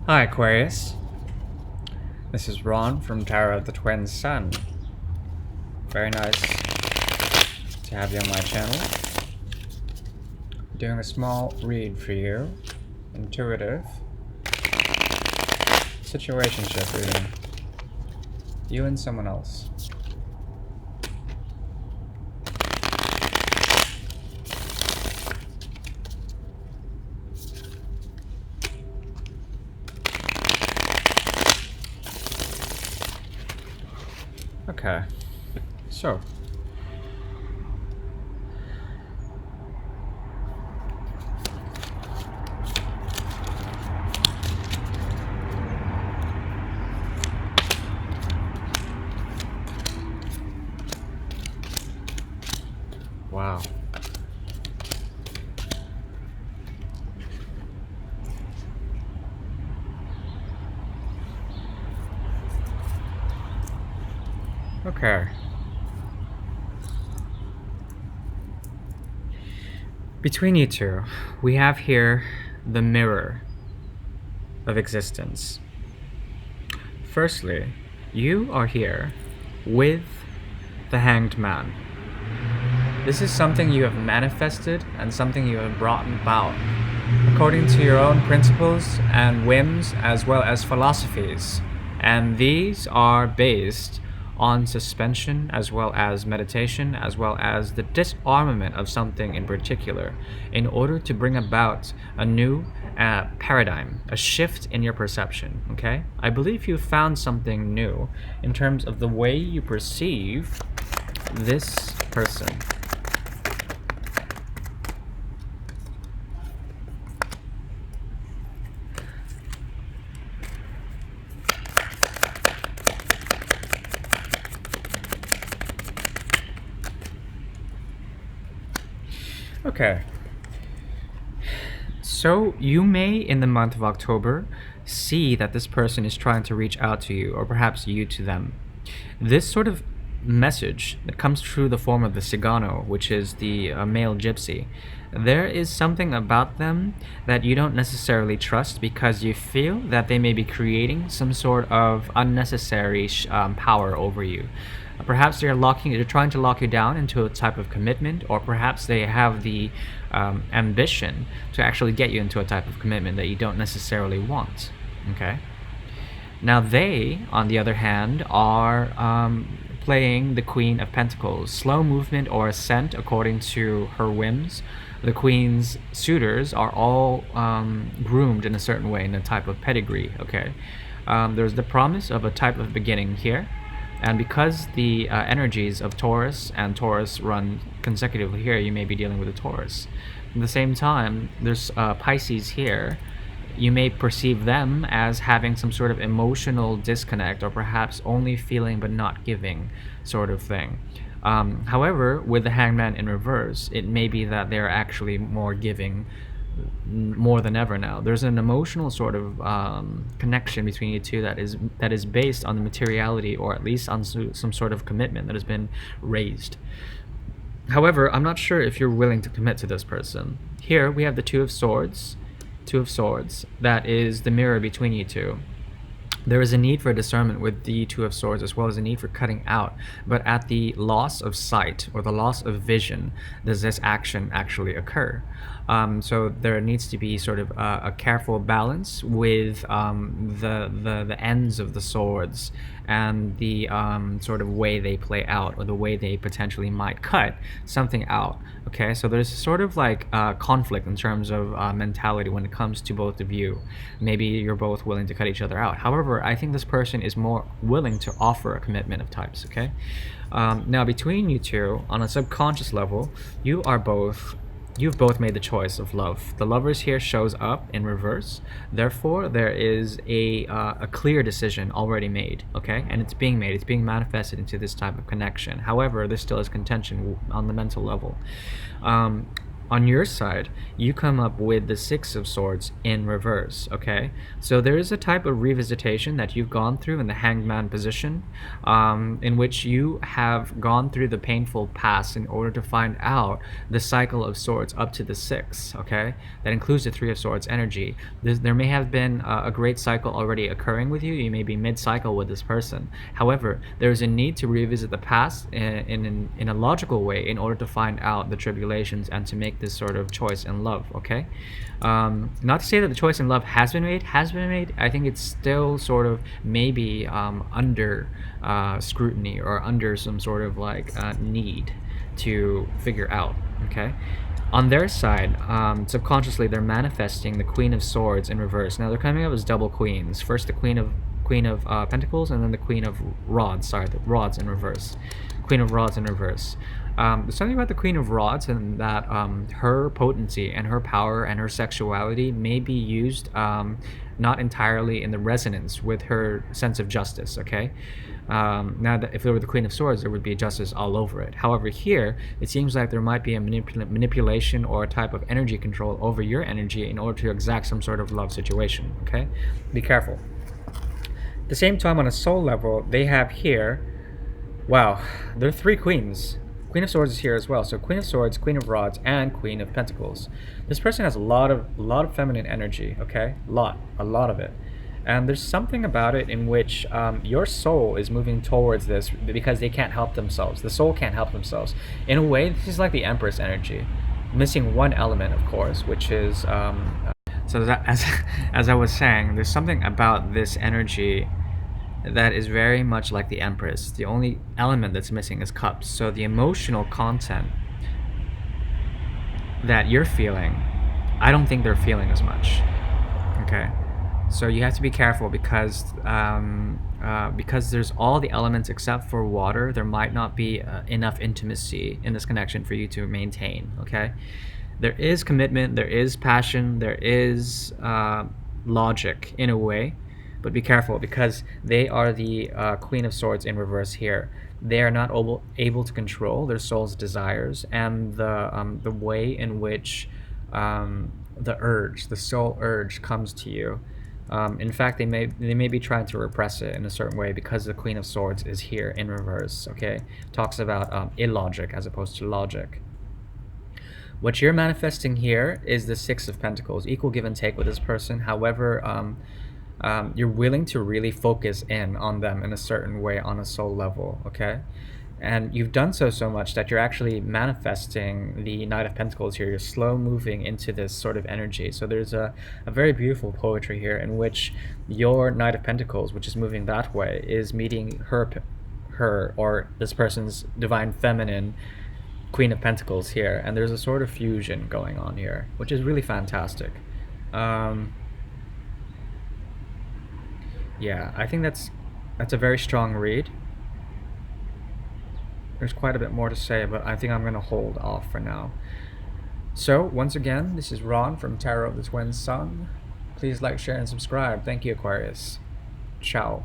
Hi Aquarius, this is Ron from Tarot of the Twin Sun. Very nice to have you on my channel. Doing a small read for you, intuitive situationship reading. You and someone else. Okay, so wow. Okay. Between you two, we have here the mirror of existence. Firstly, you are here with the Hanged Man. This is something you have manifested and something you have brought about according to your own principles and whims as well as philosophies. And these are based on suspension as well as meditation as well as the disarmament of something in particular in order to bring about a new paradigm, a shift in your perception. Okay, I believe you found something new in terms of the way you perceive this person. Okay. So you may, in the month of October, see that this person is trying to reach out to you, or perhaps you to them. This sort of message that comes through the form of the cigano, which is the male gypsy, there is something about them that you don't necessarily trust because you feel that they may be creating some sort of unnecessary power over you. Perhaps they're trying to lock you down into a type of commitment, or perhaps they have the ambition to actually get you into a type of commitment that you don't necessarily want. Okay. Now they, on the other hand, are playing the Queen of Pentacles, slow movement or ascent according to her whims. The Queen's suitors are all groomed in a certain way, in a type of pedigree. Okay. There's the promise of a type of beginning here. And because the energies of Taurus and Taurus run consecutively here, you may be dealing with a Taurus. At the same time, there's Pisces here. You may perceive them as having some sort of emotional disconnect, or perhaps only feeling but not giving sort of thing. However, with the Hangman in reverse, it may be that they're actually more giving more than ever now. There's an emotional sort of connection between you two that is based on the materiality, or at least on some sort of commitment that has been raised. However, I'm not sure if you're willing to commit to this person. Here we have the Two of Swords. Two of Swords. That is the mirror between you two. There is a need for discernment with the Two of Swords, as well as a need for cutting out. But at the loss of sight or the loss of vision, does this action actually occur? So there needs to be sort of a careful balance with the ends of the swords and the sort of way they play out, or the way they potentially might cut something out. Okay, so there's sort of like conflict in terms of mentality when it comes to both of you. Maybe you're both willing to cut each other out. However, I think this person is more willing to offer a commitment of types. Okay, now between you two, on a subconscious level, you've both made the choice of love. The Lovers here shows up in reverse. Therefore, there is a clear decision already made, okay? And it's being made. It's being manifested into this type of connection. However, there still is contention on the mental level. On your side, you come up with the Six of Swords in reverse, okay? So there is a type of revisitation that you've gone through in the Hanged Man position, in which you have gone through the painful past in order to find out the cycle of swords up to the Six, okay? That includes the Three of Swords energy. There may have been a great cycle already occurring with you. You may be mid-cycle with this person. However, there is a need to revisit the past in a logical way in order to find out the tribulations and to make this sort of choice in love, okay? Not to say that the choice in love has been made. I think it's still sort of maybe under scrutiny or under some sort of like need to figure out, okay? On their side, subconsciously they're manifesting the Queen of Swords in reverse. Now they're coming up as double queens. First the Queen of Pentacles, and then the Queen of Rods. Sorry, the Rods in reverse. Queen of Rods in reverse. There's something about the Queen of Rods and that her potency and her power and her sexuality may be used not entirely in the resonance with her sense of justice, okay? Now, that if it were the Queen of Swords, there would be justice all over it. However, here, it seems like there might be a manipulation or a type of energy control over your energy in order to exact some sort of love situation, okay? Be careful. At the same time, on a soul level, they have here, wow, there are three queens. Queen of Swords is here as well. So Queen of Swords, Queen of Rods, and Queen of Pentacles. This person has a lot of feminine energy, okay? A lot of it. And there's something about it in which your soul is moving towards this because they can't help themselves. The soul can't help themselves. In a way, this is like the Empress energy. Missing one element, of course, which is... so that, as I was saying, there's something about this energy that is very much like the Empress. The only element that's missing is Cups. So the emotional content that you're feeling, I don't think they're feeling as much. Okay? So you have to be careful because there's all the elements except for water. There might not be enough intimacy in this connection for you to maintain, okay? There is commitment, there is passion, there is logic in a way, but be careful because they are the Queen of Swords in reverse here. They are not able to control their soul's desires and the way in which the soul urge comes to you. In fact, they may be trying to repress it in a certain way because the Queen of Swords is here in reverse, okay? Talks about illogic as opposed to logic. What you're manifesting here is the Six of Pentacles, equal give and take with this person. However, you're willing to really focus in on them in a certain way on a soul level, okay? And you've done so much that you're actually manifesting the Knight of Pentacles here. You're slow moving into this sort of energy. So there's a very beautiful poetry here in which your Knight of Pentacles, which is moving that way, is meeting her or this person's divine feminine Queen of Pentacles here. And there's a sort of fusion going on here, which is really fantastic. Yeah, I think that's a very strong read. There's quite a bit more to say, but I think I'm going to hold off for now. So, once again, this is Ron from Tarot of the Twin Sun. Please like, share, and subscribe. Thank you, Aquarius. Ciao.